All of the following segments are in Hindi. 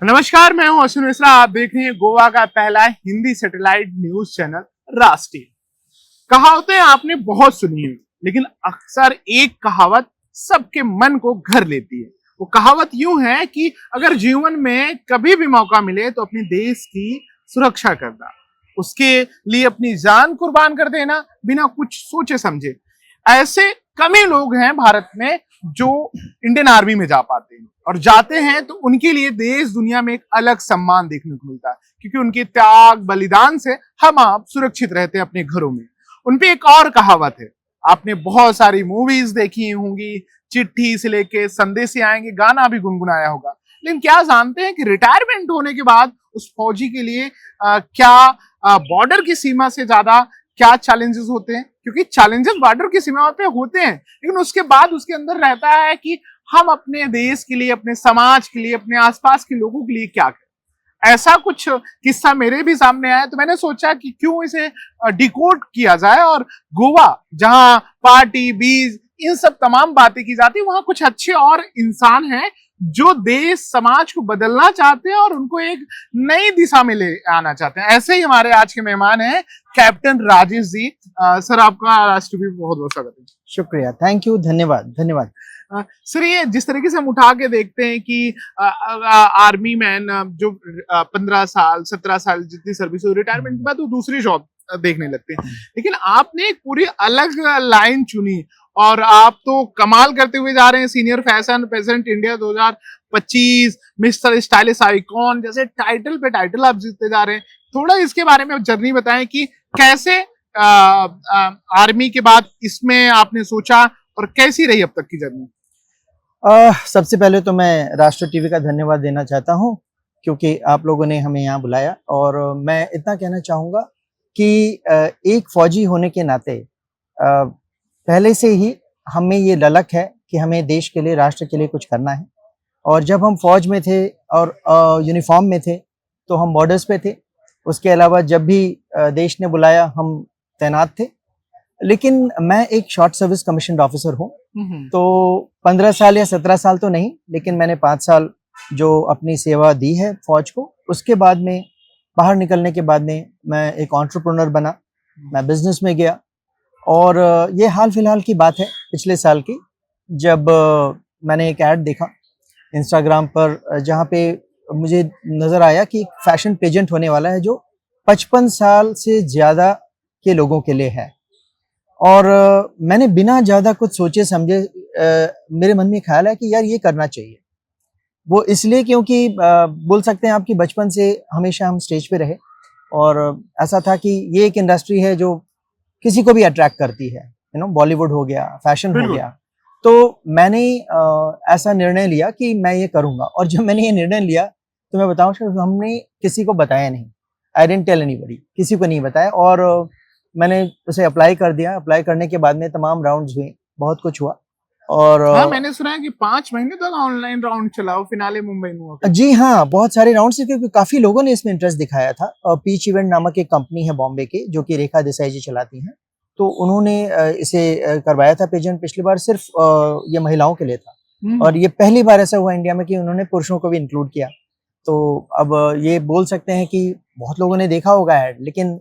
नमस्कार, मैं हूं अश्विन मिश्रा। आप देख रहे हैं गोवा का पहला हिंदी सैटेलाइट न्यूज चैनल राष्ट्रीय। कहावतें आपने बहुत सुनी है, लेकिन अक्सर एक कहावत सबके मन को घर लेती है। वो कहावत यूं है कि अगर जीवन में कभी भी मौका मिले तो अपने देश की सुरक्षा करना, उसके लिए अपनी जान कुर्बान कर देना बिना कुछ सोचे समझे। ऐसे कम ही लोग हैं भारत में जो इंडियन आर्मी में जा पाते हैं, और जाते हैं तो उनके लिए देश दुनिया में एक अलग सम्मान देखने को मिलता है, क्योंकि उनके त्याग बलिदान से हम आप सुरक्षित रहते हैं अपने घरों में। उनपे एक और कहावत है, आपने बहुत सारी मूवीज देखी होंगी, चिट्ठी से लेके संदेश से आएंगे, गाना भी गुनगुनाया होगा। लेकिन क्या जानते हैं कि रिटायरमेंट होने के बाद उस फौजी के लिए क्या बॉर्डर की सीमा से ज्यादा क्या चैलेंजेस होते हैं? क्योंकि चैलेंजेस बॉर्डर की सीमा पे होते हैं, लेकिन उसके बाद उसके अंदर रहता है कि हम अपने देश के लिए, अपने समाज के लिए, अपने आसपास के लोगों के लिए क्या करें। ऐसा कुछ किस्सा मेरे भी सामने आया, तो मैंने सोचा कि क्यों इसे डिकोड किया जाए, और गोवा जहां पार्टी बीज इन सब तमाम बातें की जाती है, वहां कुछ अच्छे और इंसान हैं जो देश समाज को बदलना चाहते हैं और उनको एक नई दिशा में ले आना चाहते हैं। ऐसे ही हमारे आज के मेहमान हैं कैप्टन राजेश जी। सर, आपका राष्ट्र भी बहुत बहुत स्वागत है। शुक्रिया, थैंक यू, धन्यवाद धन्यवाद। सर, ये जिस तरीके से हम उठा के देखते हैं कि आर्मी मैन जो 15 साल 17 साल जितनी सर्विस हो, रिटायरमेंट के बाद वो दूसरी जॉब देखने लगते हैं, लेकिन आपने एक पूरी अलग लाइन चुनी और आप तो कमाल करते हुए जा रहे हैं। Senior fashion president India 2025, mister stylish icon, जैसे टाइटल पे टाइटल आप जीतते जा रहे हैं। थोड़ा इसके बारे में जर्नी बताएं कि कैसे आर्मी के बाद इसमें आपने सोचा और कैसी रही अब तक की जर्नी। सबसे पहले तो मैं राष्ट्र टीवी का धन्यवाद देना चाहता हूं, क्योंकि आप लोगों ने हमें यहाँ बुलाया। और मैं इतना कहना चाहूँगा कि एक फौजी होने के नाते पहले से ही हमें ये ललक है कि हमें देश के लिए, राष्ट्र के लिए कुछ करना है। और जब हम फौज में थे और यूनिफॉर्म में थे तो हम बॉर्डर्स पे थे। उसके अलावा जब भी देश ने बुलाया हम तैनात थे। लेकिन मैं एक शॉर्ट सर्विस कमीशन्ड ऑफिसर हूँ, तो 15 साल या 17 साल तो नहीं, लेकिन मैंने 5 साल जो अपनी सेवा दी है फौज को। उसके बाद में बाहर निकलने के बाद में मैं एक एंटरप्रेन्योर बना, मैं बिजनेस में गया। और ये हाल फिलहाल की बात है, पिछले साल की, जब मैंने एक ऐड देखा इंस्टाग्राम पर, जहाँ पे मुझे नज़र आया कि एक फैशन पेजेंट होने वाला है जो 55 साल से ज़्यादा के लोगों के लिए है। और मैंने बिना ज़्यादा कुछ सोचे समझे मेरे मन में ख्याल है कि यार ये करना चाहिए। वो इसलिए क्योंकि बोल सकते हैं आप कि बचपन से हमेशा हम स्टेज पे रहे, और ऐसा था कि ये एक इंडस्ट्री है जो किसी को भी अट्रैक्ट करती है, बॉलीवुड हो गया, फैशन हो गया। तो मैंने ऐसा निर्णय लिया कि मैं ये करूँगा। और जब मैंने ये निर्णय लिया तो मैं बताऊँ, हमने किसी को बताया नहीं, आई डिडंट टेल एनीबॉडी, किसी को नहीं बताया। और मैंने उसे अप्लाई कर दिया। अप्लाई करने के बाद में तमाम राउंड्स हुए, बहुत कुछ हुआ। और हाँ, मैंने सुना है कि 5 महीने तक ऑनलाइन राउंड चला, फिनाले मुंबई में हुआ। जी हाँ, बहुत सारे राउंड्स, क्योंकि काफी लोगों ने इसमें इंटरेस्ट दिखाया था। पीच इवेंट नामक एक कंपनी है बॉम्बे की, जो कि रेखा देसाई जी चलाती हैं, तो उन्होंने इसे करवाया था पेजेंट। पिछली बार सिर्फ ये महिलाओं के लिए था, और ये पहली बार ऐसा हुआ इंडिया में कि उन्होंने पुरुषों को भी इंक्लूड किया। तो अब ये बोल सकते हैं कि बहुत लोगों ने देखा होगा ऐड, लेकिन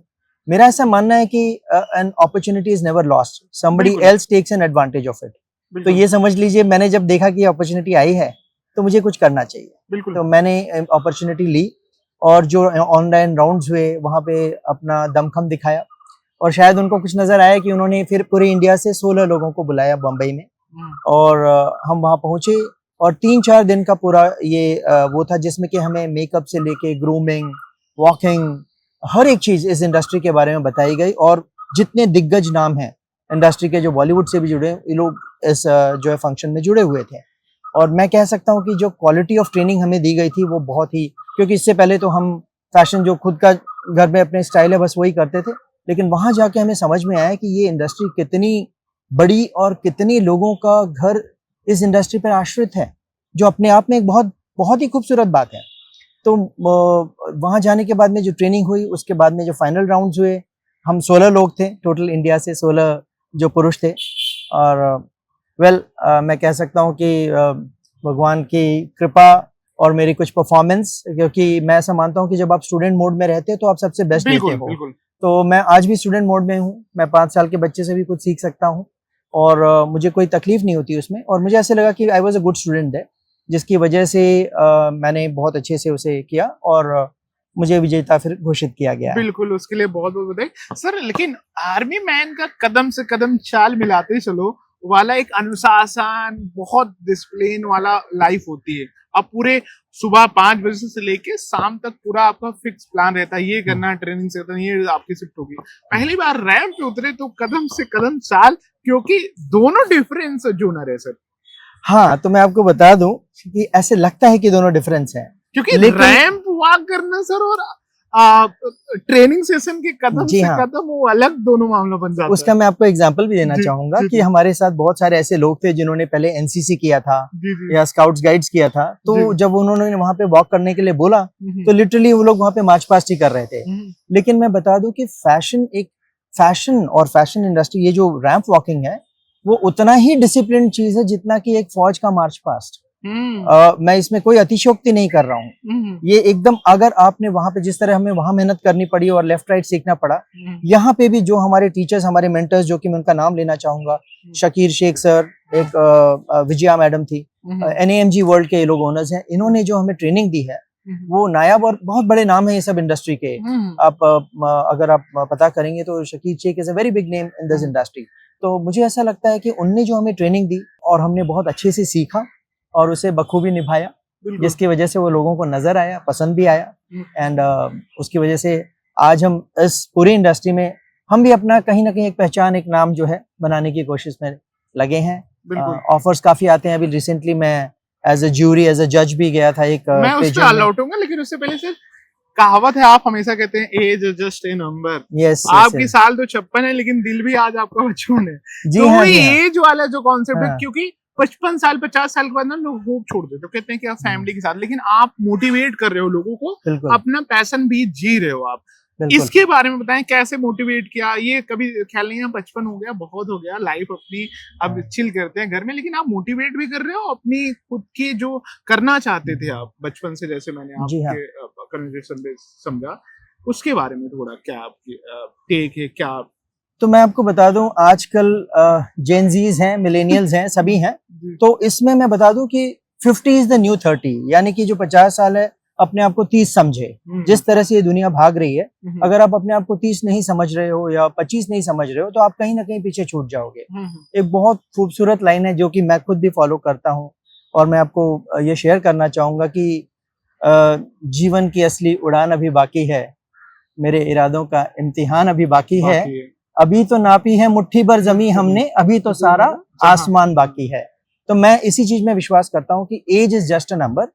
मेरा ऐसा मानना है कि an opportunity is never lost, somebody else takes an advantage of it. तो ये समझ लीजिए, मैंने जब देखा कि अपॉर्चुनिटी आई है तो मुझे कुछ करना चाहिए, तो मैंने अपॉर्चुनिटी ली। और जो ऑनलाइन राउंड्स हुए वहाँ पे अपना दमखम दिखाया, और शायद उनको कुछ नजर आया कि उन्होंने फिर पूरे इंडिया से 16 लोगों को बुलाया बम्बई में। और हम वहाँ पहुंचे, और 3-4 दिन का पूरा ये वो था, जिसमें कि हमें मेकअप से लेके ग्रूमिंग, वॉकिंग, हर एक चीज इस इंडस्ट्री के बारे में बताई गई। और जितने दिग्गज नाम हैं इंडस्ट्री के, जो बॉलीवुड से भी जुड़े, ये लोग इस जो है फंक्शन में जुड़े हुए थे। और मैं कह सकता हूँ कि जो क्वालिटी ऑफ ट्रेनिंग हमें दी गई थी वो बहुत ही, क्योंकि इससे पहले तो हम फैशन जो खुद का घर में अपने स्टाइल है बस वही करते थे, लेकिन वहां जाके हमें समझ में आया कि ये इंडस्ट्री कितनी बड़ी और कितनी लोगों का घर इस इंडस्ट्री पर आश्रित है, जो अपने आप में एक बहुत बहुत ही खूबसूरत बात है। तो वहां जाने के बाद में जो ट्रेनिंग हुई, उसके बाद में जो फाइनल राउंड्स हुए, हम 16 लोग थे टोटल, इंडिया से 16 जो पुरुष थे। और मैं कह सकता हूँ कि भगवान की कृपा और मेरी कुछ परफॉर्मेंस, क्योंकि मैं ऐसा मानता हूँ कि जब आप स्टूडेंट मोड में रहते हो तो आप सबसे बेस्ट देते हो। बिल्कुल। तो मैं आज भी स्टूडेंट मोड में हूँ, मैं 5 साल के बच्चे से भी कुछ सीख सकता हूँ और मुझे कोई तकलीफ नहीं होती उसमें। और मुझे ऐसे लगा कि I was a good student है, जिसकी वजह से मैंने बहुत अच्छे से उसे किया और मुझे विजेता फिर घोषित किया गया है। बिल्कुल, उसके लिए बहुत बहुत बधाई सर। लेकिन आर्मी मैन का कदम से कदम चाल मिलाते चलो वाला एक अनुशासन, बहुत डिसिप्लिन वाला लाइफ होती है। अब पूरे सुबह 5 बजे से लेके शाम तक पूरा आपका फिक्स प्लान रहता है, ये करना है, ट्रेनिंग से करना, ये आपकी शिफ्ट होगी। पहली बार रैंप पे उतरे तो कदम से कदम चाल, क्योंकि दोनों डिफरेंस जोनर है सर। हाँ, तो मैं आपको बता दूं कि ऐसे लगता है कि दोनों डिफरेंस हैं, क्योंकि लेकिन रैंप वॉक करना सर और ट्रेनिंग सेशन के कदम जी से हाँ, कदम वो अलग दोनों मामला बन जाता उसका है। मैं आपको एग्जांपल भी देना जी, चाहूंगा जी, कि जी, हमारे साथ बहुत सारे ऐसे लोग थे जिन्होंने पहले एनसीसी किया था जी, जी, या स्काउट्स गाइड्स किया था। तो जी, जब उन्होंने वहां पे वॉक करने के लिए बोला तो लिटरली वो लोग वहां पे मार्च पास्ट ही कर रहे थे। लेकिन मैं बता दूं कि फैशन और फैशन इंडस्ट्री, ये जो रैंप वॉकिंग है, वो उतना ही डिसिप्लिन चीज है जितना कि एक फौज का मार्च पास्ट। मैं इसमें कोई अतिशयोक्ति नहीं कर रहा हूँ, ये एकदम, अगर आपने वहां पे जिस तरह हमें वहां मेहनत करनी पड़ी और लेफ्ट राइट सीखना पड़ा, यहाँ पे भी जो हमारे टीचर्स, हमारे मेंटर्स, जो कि मैं उनका नाम लेना चाहूंगा, शकीर शेख सर, एक विजया मैडम थी, NAMG वर्ल्ड के ये लोग ओनर्स हैं, इन्होंने जो हमें ट्रेनिंग दी है वो नायाब, और बहुत बड़े नाम है ये सब इंडस्ट्री के। आप अगर आप पता करेंगे तो Shakir Sheikh is a very big name in this industry. तो मुझे ऐसा लगता है कि उनने जो हमें ट्रेनिंग दी और हमने बहुत अच्छे से सीखा और उसे बखूबी निभाया, जिसकी वजह से वो लोगों को नजर आया, पसंद भी आया, एंड उसकी वजह से आज हम इस पूरी इंडस्ट्री में हम भी अपना कहीं ना कहीं एक पहचान, एक नाम जो है बनाने की कोशिश में लगे हैं। ऑफर्स काफी आते हैं। अभी रिसेंटली मैं as a jury, as a जज भी गया था एक मैं उस पे अलॉट हूँगा, लेकिन उससे पहले सर कहावत है, आप हमेशा कहते हैं age is just a number. Yes, आपकी साल तो 56 है, लेकिन दिल भी आज आपका 55 है। जी तो हाँ, वही जी हाँ, एज वाला जो कॉन्सेप्ट है, हाँ, क्योंकि 55 साल 50 साल के बाद ना लोग होप छोड़ देते, तो कहते हैं कि आप फैमिली के साथ, लेकिन आप मोटिवेट कर रहे हो लोगों को, बिल्कुल अपना पैशन भी जी रहे हो आप। बिल्कुल। इसके बारे में बताएं, कैसे मोटिवेट किया? ये कभी ख्याल नहीं है 55 हो गया, बहुत हो गया, लाइफ अपनी अब चिल करते हैं घर में, लेकिन आप मोटिवेट भी कर रहे हो अपनी खुद की जो करना चाहते थे आप बचपन से, जैसे मैंने जी हाँ। आपके कन्वर्सेशन में समझा, उसके बारे में थोड़ा क्या आपकी टेक है क्या? तो मैं आपको बता दूं, आजकल जेनजीज हैं, मिलेनियल्स हैं, सभी हैं। तो इसमें मैं बता दूं कि 50 इज द न्यू 30, यानी कि जो 50 साल है अपने आप को 30 समझे। जिस तरह से ये दुनिया भाग रही है, अगर आप अपने आप को 30 नहीं समझ रहे हो या 25 नहीं समझ रहे हो तो आप कहीं ना कहीं पीछे छूट जाओगे। एक बहुत खूबसूरत लाइन है जो कि मैं खुद भी फॉलो करता हूँ और मैं आपको ये शेयर करना चाहूंगा कि जीवन की असली उड़ान अभी बाकी है, मेरे इरादों का इम्तिहान अभी बाकी है, अभी तो नापी है मुट्ठी भर जमी हमने, अभी तो सारा आसमान बाकी है। तो मैं इसी चीज में विश्वास करता हूँ कि age is just a number.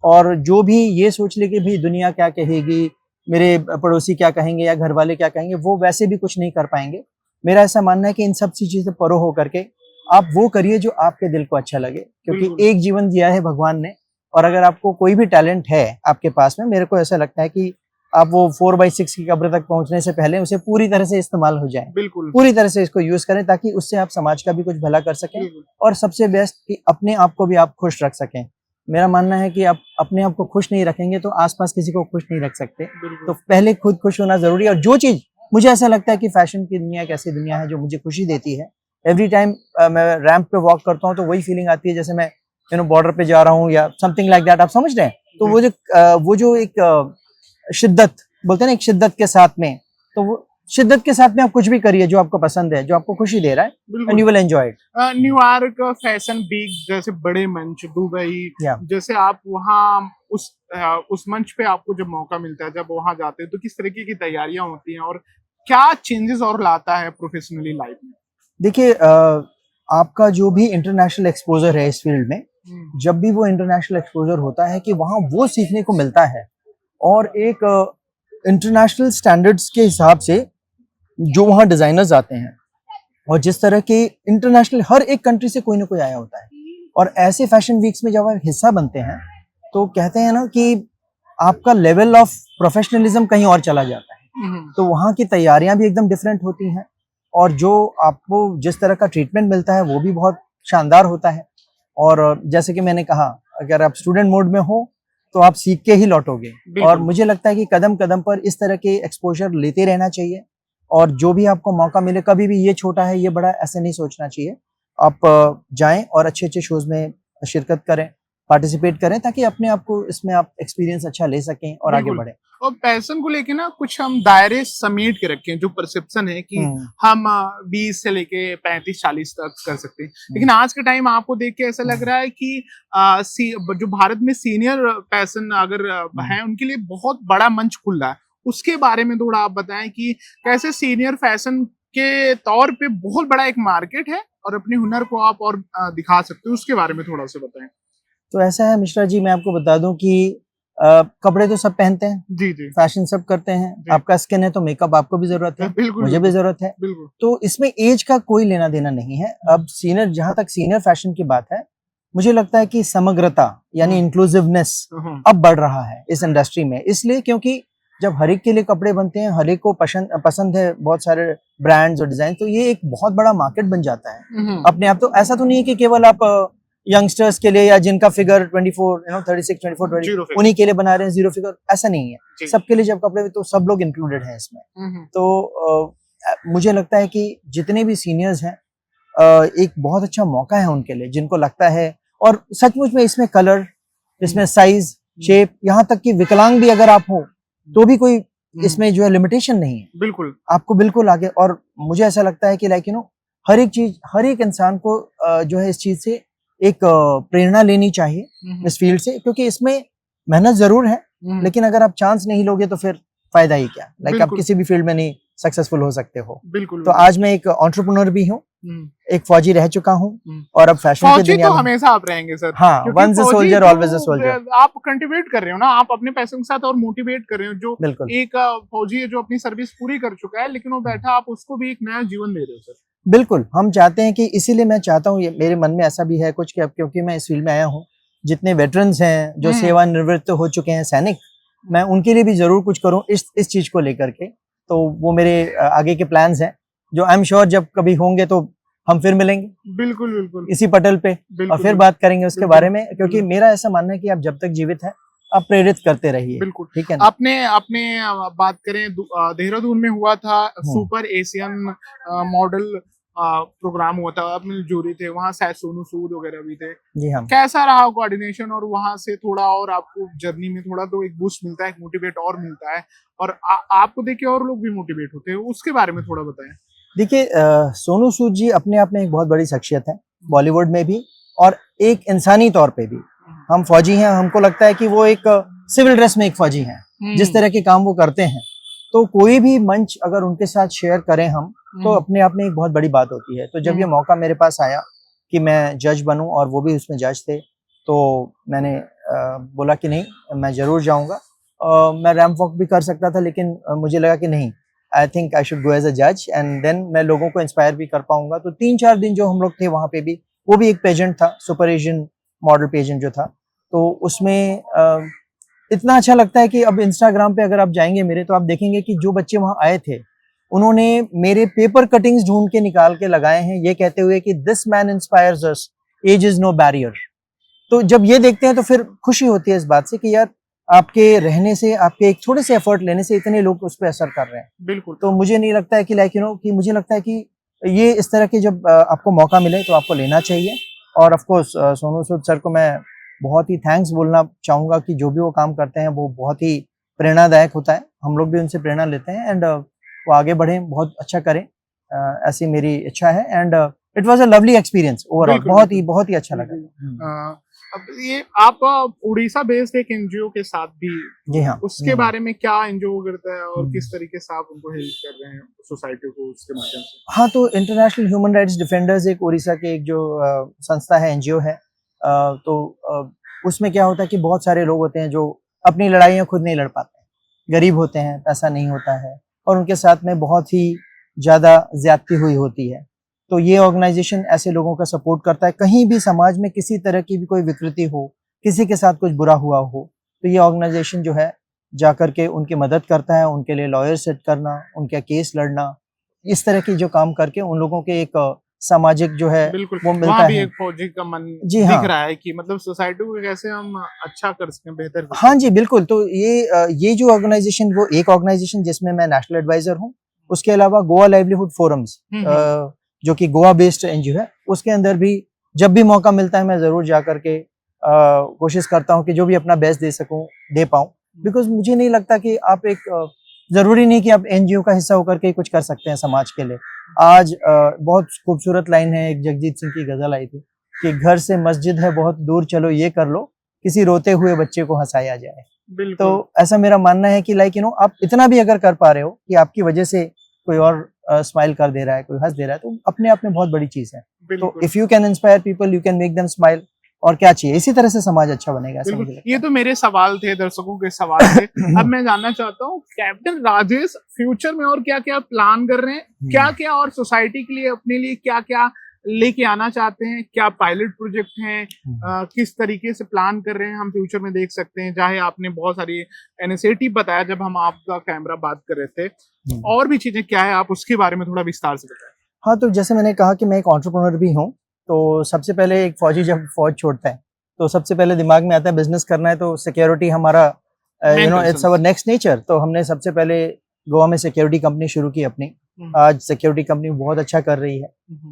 और जो भी ये सोच ले कि भाई दुनिया क्या कहेगी, मेरे पड़ोसी क्या कहेंगे या घर वाले क्या कहेंगे, वो वैसे भी कुछ नहीं कर पाएंगे। मेरा ऐसा मानना है कि इन सब चीजों से परो हो करके आप वो करिए जो आपके दिल को अच्छा लगे, क्योंकि एक जीवन दिया है भगवान ने, और अगर आपको कोई भी टैलेंट है आपके पास में, मेरे को ऐसा लगता है कि आप वो 4/6 की कब्र तक पहुंचने से पहले उसे पूरी तरह से इस्तेमाल हो जाए, पूरी तरह से इसको यूज करें, ताकि उससे आप समाज का भी कुछ भला कर सकें और सबसे बेस्ट कि अपने आप को भी आप खुश रख सकें। मेरा मानना है कि आप अपने आप को खुश नहीं रखेंगे तो आसपास किसी को खुश नहीं रख सकते। तो पहले खुद खुश होना जरूरी है। और जो चीज मुझे ऐसा लगता है कि फैशन की दुनिया एक ऐसी दुनिया है जो मुझे खुशी देती है। एवरी टाइम मैं रैंप पे वॉक करता हूँ तो वही फीलिंग आती है जैसे मैं बॉर्डर पे जा रहा हूँ या समथिंग लाइक दैट, आप समझ रहे हैं? तो वो जो एक शिद्दत बोलते हैं ना, एक शिद्दत के साथ में, तो वो शिद्दत के साथ में आप कुछ भी करिए जो आपको पसंद है, जो आपको खुशी दे रहा है, and you will enjoy it. New York fashion week जैसे बड़े मंच, दुबई, जैसे आप वहाँ उस मंच पे आपको जब मौका मिलता है, जब वहां जाते हैं, तो किस तरीके की तैयारियां होती हैं और क्या चेंजेस और लाता है प्रोफेशनली लाइफ में? देखिए, आपका जो भी इंटरनेशनल एक्सपोजर है इस फील्ड में, जब भी वो इंटरनेशनल एक्सपोजर होता है कि वहाँ वो सीखने को मिलता है, और एक इंटरनेशनल स्टैंडर्ड्स के हिसाब से जो वहाँ डिजाइनर्स आते हैं, और जिस तरह के इंटरनेशनल हर एक कंट्री से कोई ना कोई आया होता है, और ऐसे फैशन वीक्स में जब आप हिस्सा बनते हैं तो कहते हैं ना कि आपका लेवल ऑफ प्रोफेशनलिज्म कहीं और चला जाता है। तो वहाँ की तैयारियां भी एकदम डिफरेंट होती हैं, और जो आपको जिस तरह का ट्रीटमेंट मिलता है वो भी बहुत शानदार होता है। और जैसे कि मैंने कहा, अगर आप स्टूडेंट मोड में हो तो आप सीख के ही लौटोगे। बिल्कुल। और मुझे लगता है कि कदम कदम पर इस तरह के एक्सपोजर लेते रहना चाहिए, और जो भी आपको मौका मिले, कभी भी ये छोटा है ये बड़ा ऐसे नहीं सोचना चाहिए। आप जाएं और अच्छे अच्छे शोज में शिरकत करें, पार्टिसिपेट करें, ताकि अपने आप को इसमें आप एक्सपीरियंस अच्छा ले सकें और आगे बिल्कुल। बढ़ें। और पैशन को लेके ना कुछ हम दायरे समेट के रखे हैं, जो परसेप्शन है कि हम 20 से लेके 35-40 तक कर सकते हैं, लेकिन आज के टाइम आपको देख के ऐसा लग रहा है कि जो भारत में सीनियर पैशन अगर है, उनके लिए बहुत बड़ा मंच खुल रहा है। उसके बारे में थोड़ा आप बताएं कि कैसे सीनियर फैशन के तौर पे बहुत बड़ा एक मार्केट है और अपने हुनर को आप और दिखा सकते हो, उसके बारे में थोड़ा सा बताएं। तो ऐसा है मिश्रा जी, मैं आपको बता दूं कि कपड़े तो सब पहनते हैं, जी जी, फैशन सब करते हैं। आपका स्किन है तो मेकअप आपको भी जरूरत है, बिल्कुल मुझे भी जरूरत है। बिल्कुल। तो इसमें एज का कोई लेना देना नहीं है। अब सीनियर, जहां तक सीनियर फैशन की बात है, मुझे लगता है कि समग्रता यानी इंक्लूसिवनेस अब बढ़ रहा है इस इंडस्ट्री में। इसलिए क्योंकि जब हर एक के लिए कपड़े बनते हैं, हर एक को पसंद है बहुत सारे ब्रांड्स और डिजाइन, तो ये एक बहुत बड़ा मार्केट बन जाता है अपने आप। तो ऐसा तो नहीं है कि केवल आप यंगस्टर्स के लिए या जिनका फिगर 24, 36, 24, 20 उन्हीं के लिए बना रहे हैं जीरो फिगर, ऐसा नहीं है। सबके लिए जब कपड़े, तो सब लोग इंक्लूडेड हैं इसमें। तो मुझे लगता है कि जितने भी सीनियर्स हैं, एक बहुत अच्छा मौका है उनके लिए, जिनको लगता है। और सचमुच में इसमें कलर, इसमें साइज, शेप, यहाँ तक कि विकलांग भी अगर आप हो तो भी कोई इसमें जो है लिमिटेशन नहीं है। बिल्कुल, आपको बिल्कुल आगे। और मुझे ऐसा लगता है कि हर एक चीज, हर एक इंसान को जो है इस चीज से एक प्रेरणा लेनी चाहिए इस फील्ड से, क्योंकि इसमें मेहनत जरूर है, लेकिन अगर आप चांस नहीं लोगे तो फिर फायदा ही क्या। आप किसी भी फील्ड में नहीं सक्सेसफुल हो सकते हो। बिल्कुल। तो आज मैं एक एंटरप्रेन्योर भी हूँ, एक फौजी रह चुका हूँ, और अब फैशन की दुनिया तो में हमेशा आप रहेंगे सर। हाँ, once a soldier always a soldier. आप कंट्रीब्यूट कर रहे हो ना, आप अपने पैसों के साथ और मोटिवेट कर रहे हो। जो बिल्कुल एक फौजी है जो अपनी सर्विस पूरी कर चुका है, लेकिन वो बैठा, आप उसको भी एक नया जीवन दे रहे हो सर। बिल्कुल, हम चाहते हैं कि, इसीलिए मैं चाहता हूँ, मेरे मन में ऐसा भी है कुछ कि अब क्योंकि मैं इस फील्ड में आया हूँ, जितने वेटरन्स हैं जो सेवानिवृत्त हो चुके हैं सैनिक, मैं उनके लिए भी जरूर कुछ करूँ इस चीज को लेकर के। तो वो मेरे आगे के प्लान्स हैं, जो आई एम श्योर जब कभी होंगे तो हम फिर मिलेंगे। बिल्कुल बिल्कुल, इसी पटल पे, और फिर बात करेंगे उसके बारे में, क्योंकि मेरा ऐसा मानना है कि आप जब तक जीवित हैं, आप प्रेरित करते रहिए। बिल्कुल, ठीक है ना। आपने बात करें, देहरादून में हुआ था सुपर एशियन मॉडल प्रोग्राम हुआ था, अपने जूरी थे वहां, शायद सोनू सूद वगैरह भी थे। जी हाँ। कैसा रहा कोऑर्डिनेशन? और वहां से थोड़ा और आपको जर्नी में थोड़ा तो एक बूस्ट मिलता है, एक मोटिवेट और मिलता है, और आपको देख के और लोग भी मोटिवेट होते हैं, उसके बारे में थोड़ा बताएं। देखिए, सोनू सूद जी अपने आप में एक बहुत बड़ी शख्सियत है, बॉलीवुड में भी और एक इंसानी तौर पे भी। हम फौजी हैं, हमको लगता है कि वो एक सिविल ड्रेस में एक फौजी हैं, जिस तरह के काम वो करते हैं। तो कोई भी मंच अगर उनके साथ शेयर करें हम, तो अपने आप में एक बहुत बड़ी बात होती है। तो जब ये मौका मेरे पास आया कि मैं जज बनूं, और वो भी उसमें जज थे, तो मैंने बोला कि नहीं, मैं जरूर जाऊंगा। मैं रैंप वॉक भी कर सकता था, लेकिन मुझे लगा कि नहीं, I think I should go as a जज, एंड देन मैं लोगों को इंस्पायर भी कर पाऊंगा। तो 3-4 दिन जो हम लोग थे वहां पे भी, वो भी एक पेजेंट था, सुपर एशियन मॉडल पेजेंट जो था। तो उसमें इतना अच्छा लगता है कि अब इंस्टाग्राम पे अगर आप जाएंगे मेरे, तो आप देखेंगे कि जो बच्चे वहां आए थे, उन्होंने मेरे पेपर कटिंग्स ढूंढ के निकाल के लगाए हैं, ये कहते हुए कि this man inspires us, age is no barrier. तो जब ये देखते हैं तो फिर खुशी होती है इस बात से कि यार, आपके रहने से, आपके एक थोड़े से एफर्ट लेने से इतने लोग उस पर असर कर रहे हैं। बिल्कुल। तो मुझे नहीं लगता है कि कि मुझे लगता है कि ये इस तरह के जब आपको मौका मिले तो आपको लेना चाहिए। और of course Sonu Sood sir को मैं बहुत ही थैंक्स बोलना चाहूंगा कि जो भी वो काम करते हैं वो बहुत ही प्रेरणादायक होता है। हम लोग भी उनसे प्रेरणा लेते हैं, एंड वो आगे बढ़ें, बहुत अच्छा करें, ऐसी मेरी इच्छा है। And it was a lovely experience overall, बहुत ही अच्छा लगा। अब ये आप उड़ीसा बेस्ड एक एनजीओ के साथ भी, जी हाँ, उसके बारे में क्या एनजीओ करता है और किस तरीके से आप उनको हेल्प कर रहे हैं सोसाइटी को उसके माध्यम से? हाँ, तो इंटरनेशनल ह्यूमन राइट्स डिफेंडर्स एक उड़ीसा के एक जो संस्था है, एनजीओ है। उसमें क्या होता है कि बहुत सारे लोग होते हैं जो अपनी लड़ाइयाँ खुद नहीं लड़ पाते, गरीब होते हैं, पैसा नहीं होता है, और उनके साथ में बहुत ही ज़्यादा ज्यादती हुई होती है। तो ये ऑर्गेनाइजेशन ऐसे लोगों का सपोर्ट करता है। कहीं भी समाज में किसी तरह की भी कोई विकृति हो, किसी के साथ कुछ बुरा हुआ हो, तो ये ऑर्गेनाइजेशन जो है जाकर के उनकी मदद करता है, उनके लिए लॉयर सेट करना, उनका केस लड़ना, इस तरह की जो काम करके उन लोगों के एक सामाजिक जो है बिल्कुल, वो मिलता वहाँ भी है। एक फौजी का मन जी हाँ। दिख रहा है कि मतलब सोसाइटी को कैसे हम अच्छा कर सकें, बेहतर कर हाँ सकें। जी, बिल्कुल। तो ये जो ऑर्गेनाइजेशन, वो एक ऑर्गेनाइजेशन जिसमें मैं नेशनल एडवाइजर हूँ। उसके अलावा गोवा लाइवलीहुड फोरम्स, जो कि गोवा बेस्ड एनजीओ है, उसके अंदर भी जब भी मौका मिलता है मैं जरूर जा करके कोशिश करता हूँ कि जो भी अपना बेस्ट दे सकूँ दे पाऊँ। बिकॉज मुझे नहीं लगता कि आप एक जरूरी नहीं कि आप एनजीओ का हिस्सा होकर के कुछ कर सकते हैं समाज के लिए। आज बहुत खूबसूरत लाइन है, एक जगजीत सिंह की गजल आई थी कि घर से मस्जिद है बहुत दूर, चलो ये कर लो, किसी रोते हुए बच्चे को हंसाया जाए। बिल्कुल। तो ऐसा मेरा मानना है कि लाइक आप इतना भी अगर कर पा रहे हो कि आपकी वजह से कोई और स्माइल कर दे रहा है, कोई हंस दे रहा है, तो अपने आप में बहुत बड़ी चीज है। तो बिल्कुल। If you can inspire people, you can make them smile. और क्या चाहिए, इसी तरह से समाज अच्छा बनेगा, ऐसा मुझे बिल्कुल, लगता ये है। तो मेरे सवाल थे, दर्शकों के सवाल थे। अब मैं जानना चाहता हूँ कैप्टन राजेश फ्यूचर में और क्या क्या प्लान कर रहे हैं, क्या क्या और सोसाइटी के लिए, अपने लिए क्या क्या लेके आना चाहते हैं, क्या पायलट प्रोजेक्ट हैं, किस तरीके से प्लान कर रहे हैं हम फ्यूचर में देख सकते हैं। चाहे आपने बहुत सारी इनिशिएटिव बताया जब हम आपका कैमरा बात कर रहे थे, और भी चीजें क्या है आप उसके बारे में थोड़ा विस्तार से बताएं। हाँ, तो जैसे मैंने कहा कि मैं एक एंटरप्रेन्योर भी हूँ। तो सबसे पहले एक फौजी जब फौज छोड़ता है तो सबसे पहले दिमाग में आता है बिजनेस करना है, तो सिक्योरिटी हमारा इट्स आवर नेक्स्ट नेचर। तो हमने सबसे पहले गोवा में सिक्योरिटी कंपनी शुरू की अपनी। आज सिक्योरिटी कंपनी बहुत अच्छा कर रही है।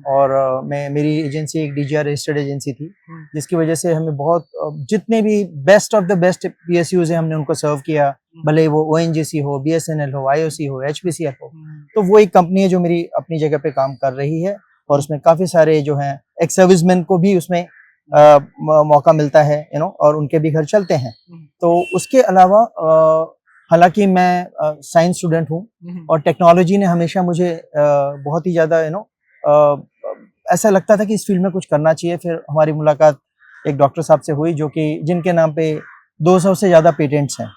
और मेरी एजेंसी एक डीजीआर रजिस्टर्ड एजेंसी थी, जिसकी वजह से हमें बहुत जितने भी best of the best PSUs हैं हमने उनको सर्व किया, भले वो ओएनजीसी हो, बीएसएनएल हो, आईओसी हो, एचपीसीएल हो। तो वो एक कंपनी है जो मेरी अपनी जगह पे काम कर रही है, और उसमें काफी सारे जो हैं एक्स सर्विसमैन को भी उसमें मौका मिलता है, और उनके भी घर चलते हैं। तो उसके अलावा हालांकि मैं साइंस स्टूडेंट हूँ, और टेक्नोलॉजी ने हमेशा मुझे बहुत ही ज्यादा ऐसा लगता था कि इस फील्ड में कुछ करना चाहिए। फिर हमारी मुलाकात एक डॉक्टर साहब से हुई, जो कि जिनके नाम पे 200 से ज्यादा पेटेंट्स हैं,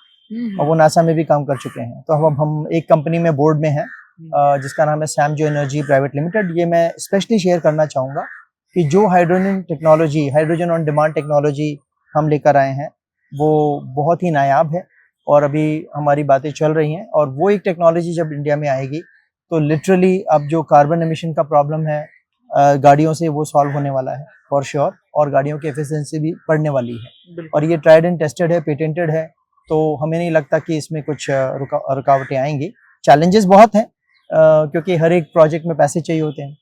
और वो नासा में भी काम कर चुके हैं। तो अब हम एक कंपनी में बोर्ड में हैं, जिसका नाम है सैमजो एनर्जी प्राइवेट लिमिटेड। ये मैं स्पेशली शेयर करना चाहूँगा कि जो hydrogen technology, hydrogen on demand technology हम लेकर आए हैं, वो बहुत ही नायाब है, और अभी हमारी बातें चल रही हैं। और वो एक टेक्नोलॉजी जब इंडिया में आएगी तो लिटरली अब जो कार्बन एमिशन का प्रॉब्लम है गाड़ियों से, वो सॉल्व होने वाला है फॉर श्योर, और गाड़ियों की एफिशिएंसी भी बढ़ने वाली है। और ये ट्राइड एंड टेस्टेड है, पेटेंटेड है, तो हमें नहीं लगता कि इसमें कुछ रुकावटें आएंगी। चैलेंजेस बहुत हैं, क्योंकि हर एक प्रोजेक्ट में पैसे चाहिए होते हैं।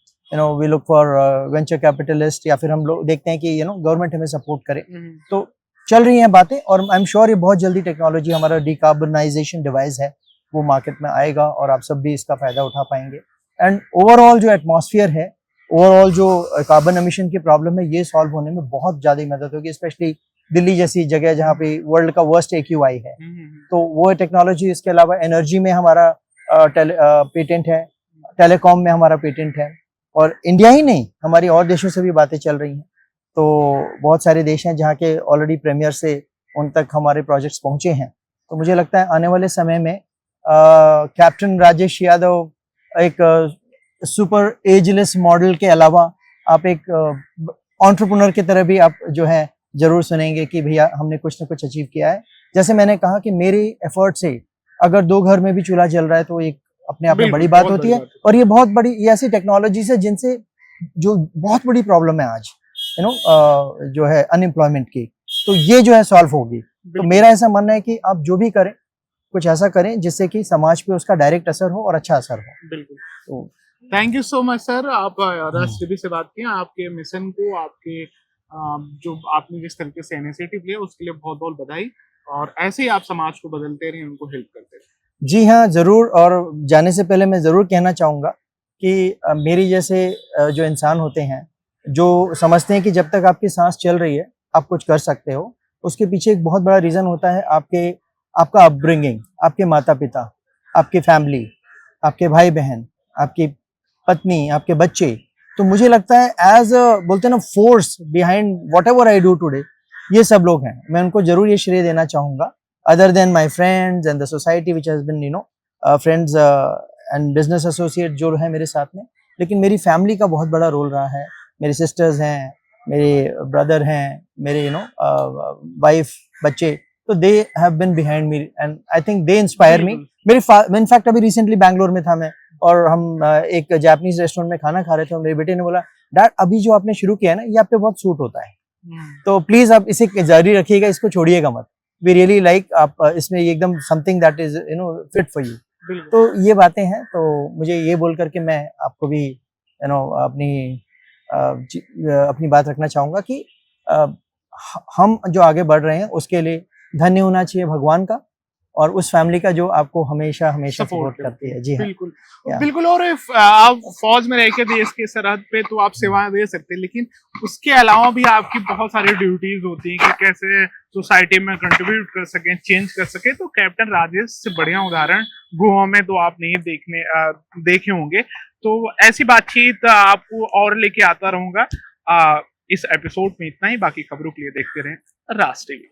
We look for venture capitalist, या फिर हम लोग देखते हैं कि गवर्नमेंट हमें सपोर्ट करे। तो चल रही हैं बातें, और आई एम श्योर ये बहुत जल्दी टेक्नोलॉजी, हमारा डिकार्बनाइजेशन डिवाइस है, वो मार्केट में आएगा, और आप सब भी इसका फायदा उठा पाएंगे। एंड ओवरऑल जो एटमॉस्फेयर है, ओवरऑल जो कार्बन एमिशन की प्रॉब्लम है, ये सॉल्व होने में बहुत ज्यादा मदद होगी, स्पेशली दिल्ली जैसी जगह जहाँ पे वर्ल्ड का वर्स्ट AQI है। तो वो टेक्नोलॉजी, इसके अलावा एनर्जी में हमारा पेटेंट है, टेलीकॉम में हमारा पेटेंट है, और इंडिया ही नहीं हमारी और देशों से भी बातें चल रही हैं। तो बहुत सारे देश हैं जहाँ के ऑलरेडी प्रीमियर से उन तक हमारे प्रोजेक्ट्स पहुंचे हैं। तो मुझे लगता है आने वाले समय में कैप्टन राजेश यादव एक सुपर एजलेस मॉडल के अलावा आप एक एंटरप्रेन्योर की तरह भी आप जो है जरूर सुनेंगे कि भैया हमने कुछ ना कुछ अचीव किया है। जैसे मैंने कहा कि मेरे एफर्ट से अगर 2 घर में भी चूल्हा जल रहा है तो एक अपने आप में बड़ी बात होती है। और ये बहुत बड़ी, ये ऐसी टेक्नोलॉजीज है जिनसे जो बहुत बड़ी प्रॉब्लम है आज जो है अनएम्प्लॉयमेंट की, तो ये जो है सॉल्व होगी। तो मेरा ऐसा मानना है कि आप जो भी करें, कुछ ऐसा करें जिससे कि समाज पे उसका डायरेक्ट असर हो और अच्छा असर हो। बिल्कुल। तो thank you so much sir, आप राज टीवी से बात किए, आपके मिशन को, आपके जो आपने जिस तरीके से इनिशिएटिव लिया उसके लिए बहुत बहुत बधाई, और ऐसे ही आप समाज को बदलते रहें, उनको हेल्प करते रहें। जी हाँ, जरूर। और जाने से पहले मैं जरूर कहना चाहूँगा कि मेरी जैसे जो इंसान होते हैं, जो समझते हैं कि जब तक आपकी सांस चल रही है आप कुछ कर सकते हो, उसके पीछे एक बहुत बड़ा रीज़न होता है आपका अपब्रिंगिंग, आपके माता पिता, आपकी फैमिली, आपके भाई बहन, आपकी पत्नी, आपके बच्चे। तो मुझे लगता है बोलते हैं ना, force behind what ever I do today, ये सब लोग हैं। मैं उनको जरूर ये श्रेय देना चाहूँगा, other than my friends and the society which has been friends and business associate जो है मेरे साथ में। लेकिन मेरी फैमिली का बहुत बड़ा रोल रहा है। मेरे सिस्टर्स हैं, मेरे ब्रदर हैं, मेरे वाइफ, बच्चे, तो they have been behind me and I think they inspire me. In fact अभी रिसेंटली बैंगलोर में था मैं, और हम एक जापानीज रेस्टोरेंट में खाना खा रहे थे, और मेरे बेटे ने बोला डैड अभी जो आपने शुरू किया है ना, ये आप पे बहुत सूट होता है, तो प्लीज आप इसे जारी रखिएगा, इसको छोड़िएगा मत। वी रियली लाइक आप इसमें ये एकदम something that is fit for you. तो ये बातें हैं, तो मुझे ये बोल करके मैं आपको भी अपनी बात रखना चाहूंगा कि हम जो आगे बढ़ रहे हैं उसके लिए धन्य होना चाहिए भगवान का और उस फैमिली का जो आपको हमेशा हमेशा सपोर्ट करती है। जी हाँ, बिल्कुल बिल्कुल। और आप फौज में रह के देश के सरहद पे तो आप सेवाएं दे सकते हैं, लेकिन उसके अलावा भी आपकी बहुत सारी ड्यूटीज होती हैं कि कैसे सोसाइटी में कंट्रीब्यूट कर सकें, चेंज कर सके। तो कैप्टन राजेश से बढ़िया उदाहरण गोवा में तो आप नहीं देखे होंगे। तो ऐसी बातचीत आपको और लेके आता रहूंगा। इस एपिसोड में इतना ही, बाकी खबरों के लिए देखते रहें राज टीवी।